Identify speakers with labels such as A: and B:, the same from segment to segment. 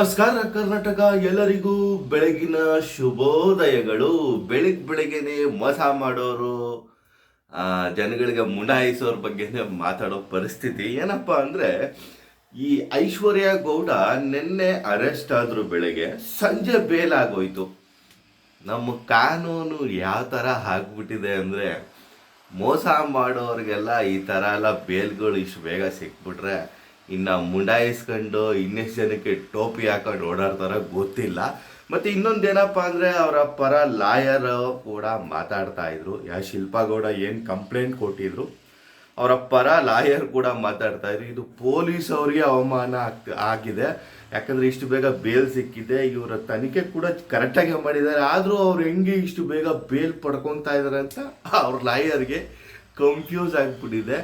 A: ನಮಸ್ಕಾರ ಕರ್ನಾಟಕ, ಎಲ್ಲರಿಗೂ ಬೆಳಗಿನ ಶುಭೋದಯಗಳು. ಬೆಳಗ್ಗೆನೆ ಮೋಸ ಮಾಡೋರು, ಜನಗಳಿಗೆ ಮುನಾಯಿಸೋರ ಬಗ್ಗೆನೇ ಮಾತಾಡೋ ಪರಿಸ್ಥಿತಿ. ಏನಪ್ಪ ಅಂದರೆ, ಈ ಐಶ್ವರ್ಯ ಗೌಡ ನಿನ್ನೆ ಅರೆಸ್ಟ್ ಆದರು, ಬೆಳಗ್ಗೆ ಸಂಜೆ ಬೇಲ್ ಆಗೋಯ್ತು. ನಮ್ಮ ಕಾನೂನು ಯಾವ ಥರ ಆಗ್ಬಿಟ್ಟಿದೆ ಅಂದರೆ, ಮೋಸ ಮಾಡೋರಿಗೆಲ್ಲ ಈ ಥರ ಎಲ್ಲ ಬೇಲ್ಗಳು ಇಷ್ಟು ಬೇಗ ಸಿಕ್ಬಿಟ್ರೆ ಇನ್ನು ಮುಂಡಾಯಿಸ್ಕೊಂಡು ಇನ್ನೆಷ್ಟು ಜನಕ್ಕೆ ಟೋಪಿ ಹಾಕೊಂಡು ಓಡಾಡ್ತಾರ ಗೊತ್ತಿಲ್ಲ. ಮತ್ತು ಇನ್ನೊಂದೇನಪ್ಪ ಅಂದರೆ, ಅವರ ಪರ ಲಾಯರ್ ಕೂಡ ಮಾತಾಡ್ತಾ ಇದ್ರು. ಶಿಲ್ಪಾ ಗೌಡ ಏನು ಕಂಪ್ಲೇಂಟ್ ಕೊಟ್ಟಿದ್ರು, ಅವರ ಪರ ಲಾಯರ್ ಕೂಡ ಮಾತಾಡ್ತಾ ಇದ್ರು. ಇದು ಪೊಲೀಸ್ ಅವರಿಗೆ ಅವಮಾನ ಆಗಿದೆ. ಯಾಕಂದರೆ ಇಷ್ಟು ಬೇಗ ಬೇಲ್ ಸಿಕ್ಕಿದೆ, ಇವರ ತನಿಖೆ ಕೂಡ ಕರೆಕ್ಟಾಗಿ ಮಾಡಿದ್ದಾರೆ. ಆದರೂ ಅವ್ರು ಹೆಂಗೆ ಇಷ್ಟು ಬೇಗ ಬೇಲ್ ಪಡ್ಕೊತಾ ಇದ್ದಾರೆ ಅಂತ ಅವ್ರ ಲಾಯರ್ಗೆ ಕನ್ಫ್ಯೂಸ್ ಆಗಿಬಿಟ್ಟಿದೆ.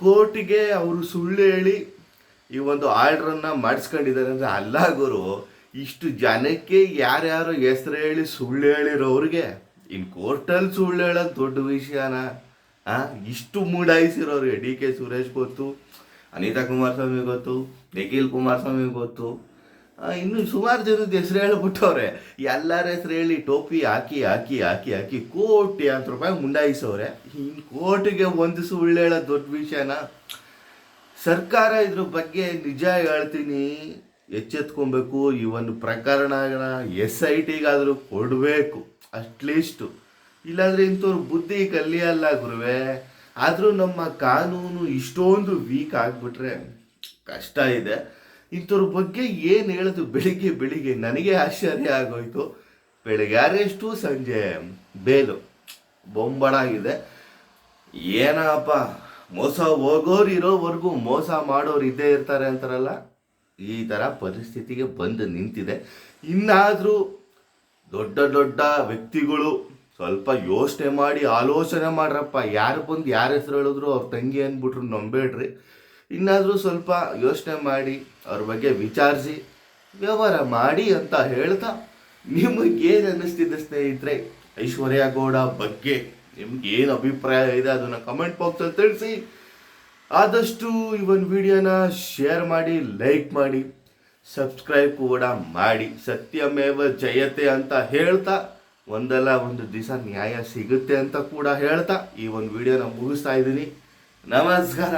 A: ಕೋರ್ಟಿಗೆ ಅವರು ಸುಳ್ಳು ಹೇಳಿ ಈ ಒಂದು ಆರ್ಡ್ರನ್ನು ಮಾಡಿಸ್ಕೊಂಡಿದ್ದಾರೆ ಅಂದರೆ, ಅಲ್ಲ ಗುರು, ಇಷ್ಟು ಜನಕ್ಕೆ ಯಾರ್ಯಾರು ಹೆಸರು ಹೇಳಿ ಸುಳ್ಳು ಹೇಳಿರೋರಿಗೆ ಇನ್ನು ಕೋರ್ಟಲ್ಲಿ ಸುಳ್ಳು ಹೇಳೋದು ದೊಡ್ಡ ವಿಷಯನ? ಇಷ್ಟು ಮೂಡಾಯಿಸಿರೋರಿಗೆ DK ಸುರೇಶ್ ಗೊತ್ತು, ಅನಿತಾ ಕುಮಾರಸ್ವಾಮಿ ಗೊತ್ತು, ನಿಖಿಲ್ ಕುಮಾರಸ್ವಾಮಿ ಗೊತ್ತು, ಇನ್ನು ಸುಮಾರು ಜನದ ಹೆಸರು ಹೇಳ್ಬಿಟ್ಟವ್ರೆ. ಎಲ್ಲರ ಹೆಸರು ಹೇಳಿ ಟೋಪಿ ಹಾಕಿ ಹಾಕಿ ಹಾಕಿ ಹಾಕಿ ₹1,00,00,000 ಮುಂಡಾಯಿಸೋರೆ. ಇನ್ನು ಕೋರ್ಟಿಗೆ ಒಂದು ಸುಳ್ಳು ಹೇಳೋದು ದೊಡ್ಡ ವಿಷಯನ? ಸರ್ಕಾರ ಇದ್ರ ಬಗ್ಗೆ ನಿಜ ಹೇಳ್ತೀನಿ, ಎಚ್ಚೆತ್ಕೊಬೇಕು. ಈ ಒಂದು ಪ್ರಕರಣನ SITಗಾದರೂ ಕೊಡಬೇಕು ಅಟ್ಲೀಸ್ಟು. ಇಲ್ಲಾಂದರೆ ಇಂಥವ್ರು ಬುದ್ಧಿ ಕಲಿಯಲ್ಲ ಗುರುವೆ. ಆದರೂ ನಮ್ಮ ಕಾನೂನು ಇಷ್ಟೊಂದು ವೀಕ್ ಆಗಿಬಿಟ್ರೆ ಕಷ್ಟ ಇದೆ. ಇಂಥವ್ರ ಬಗ್ಗೆ ಏನು ಹೇಳೋದು? ಬೆಳಿಗ್ಗೆ ನನಗೆ ಆಶ್ಚರ್ಯ ಆಗೋಯ್ತು. ಬೆಳಗ್ಗೆ ಅರೆಸ್ಟು, ಸಂಜೆ ಬೇಲು, ಬೊಂಬಡಾಗಿದೆ. ಏನಪ್ಪ, ಮೋಸ ಹೋಗೋರು ಇರೋವರೆಗೂ ಮೋಸ ಮಾಡೋರು ಇದ್ದೇ ಇರ್ತಾರೆ ಅಂತಾರಲ್ಲ, ಈ ಥರ ಪರಿಸ್ಥಿತಿಗೆ ಬಂದು ನಿಂತಿದೆ. ಇನ್ನಾದರೂ ದೊಡ್ಡ ದೊಡ್ಡ ವ್ಯಕ್ತಿಗಳು ಸ್ವಲ್ಪ ಯೋಚನೆ ಮಾಡಿ ಆಲೋಚನೆ ಮಾಡ್ರಪ್ಪ. ಯಾರು ಬಂದು ಯಾರ ಹೆಸರು ಹೇಳಿದ್ರು ಅವ್ರ ತಂಗಿ ಅಂದ್ಬಿಟ್ರು ನಂಬೇಡ್ರಿ. ಇನ್ನಾದರೂ ಸ್ವಲ್ಪ ಯೋಚನೆ ಮಾಡಿ ಅವ್ರ ಬಗ್ಗೆ ವಿಚಾರಿಸಿ ವ್ಯವಹಾರ ಮಾಡಿ ಅಂತ ಹೇಳ್ತಾ, ನಿಮಗೇನು ಅನ್ನಿಸ್ತಿದೆ ಸ್ನೇಹಿತರೆ ಐಶ್ವರ್ಯ ಗೌಡ ಬಗ್ಗೆ? ನಿಮ್ಗೆ ಏನು ಅಭಿಪ್ರಾಯ ಇದೆ ಅದನ್ನು ಕಮೆಂಟ್ ಬಾಕ್ಸಲ್ಲಿ ತಿಳಿಸಿ. ಆದಷ್ಟು ಈ ಒಂದು ವಿಡಿಯೋನ ಶೇರ್ ಮಾಡಿ, ಲೈಕ್ ಮಾಡಿ, ಸಬ್ಸ್ಕ್ರೈಬ್ ಕೂಡ ಮಾಡಿ. ಸತ್ಯಮೇವ ಜಯತೆ ಅಂತ ಹೇಳ್ತಾ, ಒಂದಲ್ಲ ಒಂದು ದಿವಸ ನ್ಯಾಯ ಸಿಗುತ್ತೆ ಅಂತ ಕೂಡ ಹೇಳ್ತಾ ಈ ಒಂದು ವಿಡಿಯೋನ ಮುಗಿಸ್ತಾ ಇದ್ದೀನಿ. ನಮಸ್ಕಾರ.